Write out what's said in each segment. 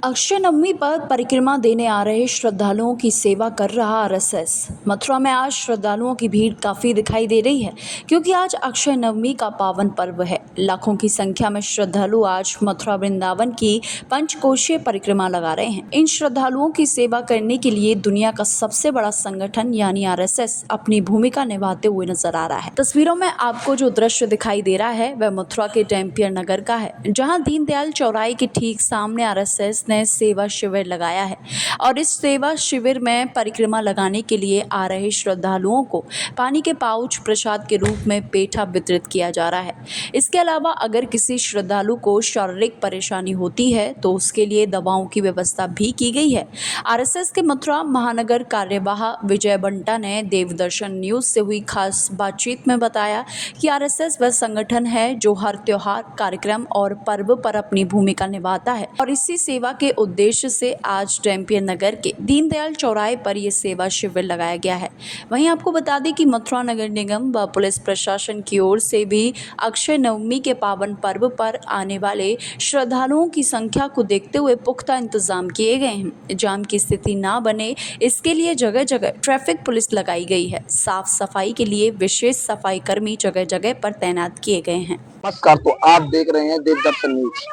अक्षय नवमी पर परिक्रमा देने आ रहे श्रद्धालुओं की सेवा कर रहा आरएसएस। मथुरा में आज श्रद्धालुओं की भीड़ काफी दिखाई दे रही है क्योंकि आज अक्षय नवमी का पावन पर्व है। लाखों की संख्या में श्रद्धालु आज मथुरा वृंदावन की पंचकोशीय परिक्रमा लगा रहे हैं। इन श्रद्धालुओं की सेवा करने के लिए दुनिया का सबसे बड़ा संगठन यानी आरएसएस अपनी भूमिका निभाते हुए नजर आ रहा है। तस्वीरों में आपको जो दृश्य दिखाई दे रहा है वह मथुरा के डैम्पियर नगर का है, जहाँ दीनदयाल चौराहे के ठीक सामने आरएसएस ने सेवा शिविर लगाया है और इस सेवा शिविर में परिक्रमा लगाने के लिए आ रहे श्रद्धालुओं को पानी के पाउच प्रसाद के रूप में पेठा वितरित किया जा रहा है। इसके अलावा अगर किसी श्रद्धालु को शारीरिक परेशानी होती है तो उसके लिए दवाओं की व्यवस्था भी की गई है। आरएसएस के मथुरा महानगर कार्यवाह विजय बंटा ने देवदर्शन न्यूज से हुई खास बातचीत में बताया कि आरएसएस वह संगठन है जो हर त्योहार, कार्यक्रम और पर्व पर अपनी भूमिका निभाता है और इसी सेवा के उद्देश्य से आज डैम्पियर नगर के दीनदयाल चौराहे पर यह सेवा शिविर लगाया गया है। वहीं आपको बता दें कि मथुरा नगर निगम व पुलिस प्रशासन की ओर से भी अक्षय नवमी के पावन पर्व पर आने वाले श्रद्धालुओं की संख्या को देखते हुए पुख्ता इंतजाम किए गए हैं। जाम की स्थिति ना बने इसके लिए जगह जगह ट्रैफिक पुलिस लगाई गई है। साफ सफाई के लिए विशेष सफाई कर्मी जगह जगह पर तैनात किए गए हैं। नमस्कार, तो आप देख रहे हैं देवदर्शन न्यूज।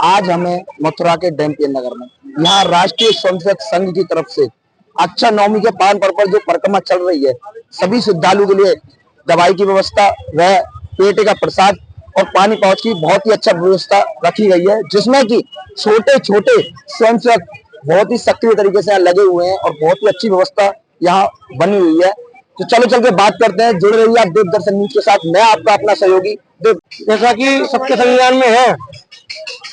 आज हमें मथुरा के डैम्पियर नगर में यहाँ राष्ट्रीय स्वयंसेवक संघ की तरफ से अक्षय नवमी के पावन पर्व पर जो परिक्रमा चल रही है, सभी श्रद्धालुओं के लिए दवाई की व्यवस्था व पेटे का प्रसाद और पानी पाउच की बहुत ही अच्छा व्यवस्था रखी गई है, जिसमें कि छोटे छोटे स्वयंसेवक बहुत ही सक्रिय तरीके से यहाँ लगे हुए हैं और बहुत ही अच्छी व्यवस्था यहाँ बनी हुई है। तो चलो चल के बात करते हैं। जुड़े रहिए आप देवदर्शन न्यूज के साथ। मैं आपका अपना सहयोगी देव। जैसा कि सबके संज्ञान में है,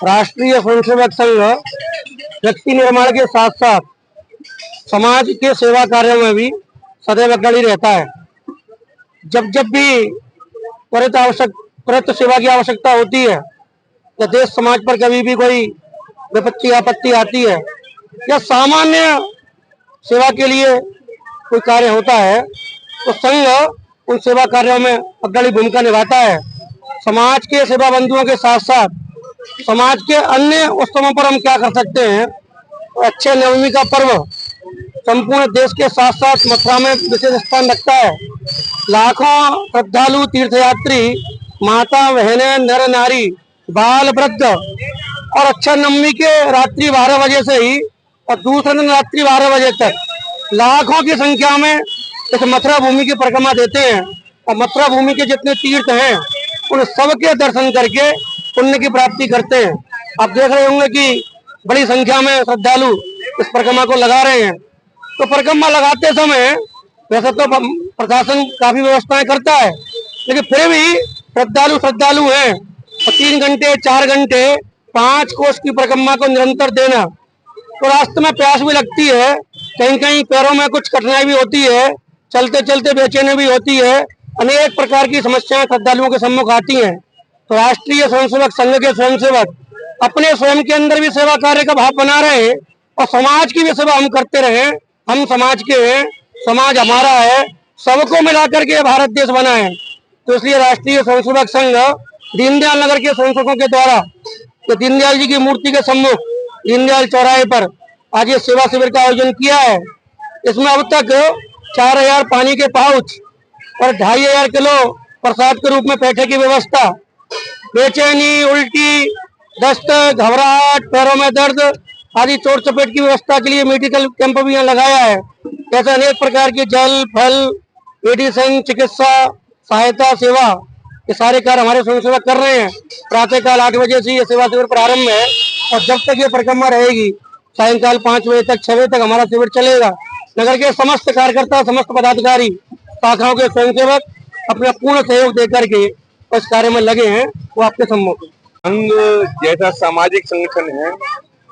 राष्ट्रीय स्वयंसेवक संघ व्यक्ति निर्माण के साथ साथ समाज के सेवा कार्यों में भी सदैव अग्रणी रहता है। जब जब भी त्वरित सेवा की आवश्यकता होती है या देश समाज पर कभी भी कोई विपत्ति आपत्ति आती है या सामान्य सेवा के लिए कोई कार्य होता है तो संघ उन सेवा कार्यों में अग्रणी भूमिका निभाता है। समाज के सेवा बंधुओं के साथ साथ समाज के अन्य उत्सवों पर हम क्या कर सकते हैं। तो अक्षय नवमी का पर्व संपूर्ण देश के साथ साथ मथुरा में विशेष स्थान रखता है। लाखों श्रद्धालु तीर्थयात्री, माता बहनें, नर नारी, बाल वृद्ध और अक्षय नवमी के रात्रि 12 बजे से ही और दूसरे दिन रात्रि 12 बजे तक लाखों की संख्या में इस मथुरा भूमि की परिक्रमा देते हैं और मथुरा भूमि के जितने तीर्थ हैं उन सबके दर्शन करके पुण्य की प्राप्ति करते हैं। आप देख रहे होंगे कि बड़ी संख्या में श्रद्धालु इस परिक्रमा को लगा रहे हैं। तो परिक्रमा लगाते समय वैसे तो प्रशासन काफी व्यवस्थाएं करता है, लेकिन फिर भी श्रद्धालु हैं और 3 घंटे 4 घंटे 5 कोस की परिक्रमा को निरंतर देना, तो रास्ते में प्यास भी लगती है, कहीं कहीं पैरों में कुछ कठिनाई भी होती है, चलते चलते बेचैनी भी होती है, अनेक प्रकार की समस्याएं श्रद्धालुओं के सम्मुख आती हैं। तो राष्ट्रीय स्वयंसेवक संघ के स्वयंसेवक अपने स्वयं के अंदर भी सेवा कार्य का भाव बना रहे और समाज की भी सेवा हम करते रहे। हम समाज के हैं, समाज हमारा है, सबको मिलाकर के भारत देश बना है। तो इसलिए राष्ट्रीय स्वयंसेवक संघ दीनदयाल नगर के स्वयंसेवकों के द्वारा तो दीनदयाल जी की मूर्ति के सम्मुख दीनदयाल चौराहे पर आज ये सेवा शिविर का आयोजन किया है। इसमें अब तक 4000 पानी के पाउच और 2500 किलो प्रसाद के रूप में पेठे की व्यवस्था, बेचैनी, उल्टी, दस्त, घबराहट, पैरों में दर्द आदि चोट चपेट की व्यवस्था के लिए मेडिकल कैंप भी यहाँ लगाया है। ऐसे अनेक प्रकार की जल, फल, मेडिसिन, चिकित्सा सहायता सेवा, ये सारे कार्य हमारे स्वयंसेवक कर रहे हैं। प्रातःकाल 8 बजे से ये सेवा शिविर प्रारंभ है और जब तक ये परिक्रमा रहेगी सायंकाल 5 बजे तक 6 बजे तक हमारा शिविर चलेगा। नगर के समस्त कार्यकर्ता, समस्त पदाधिकारी, शाखाओं के स्वयंसेवक अपना पूर्ण सहयोग देकर के इस कार्य में लगे हैं। वो आपके सम्मुख संघ जैसा सामाजिक संगठन है,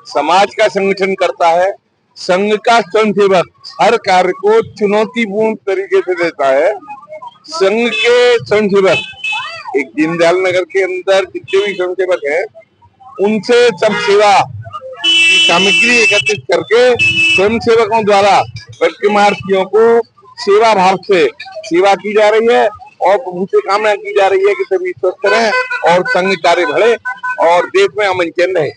समाज का संगठन करता है। संघ का स्वयंसेवक हर कार्य को चुनौतीपूर्ण तरीके से देता है। संघ के स्वयंसेवक एक दीनदयाल नगर के अंदर जितने भी स्वयंसेवक हैं उनसे सब सेवा की सामग्री एकत्रित करके स्वयंसेवकों द्वारा परिक्रमार्थियों को सेवा भाव से सेवा की जा रही है और उनसे कामना की जा रही है कि सभी स्वस्थ रहें और संघ कार्य बढ़े और देश में अमन चैन रहे।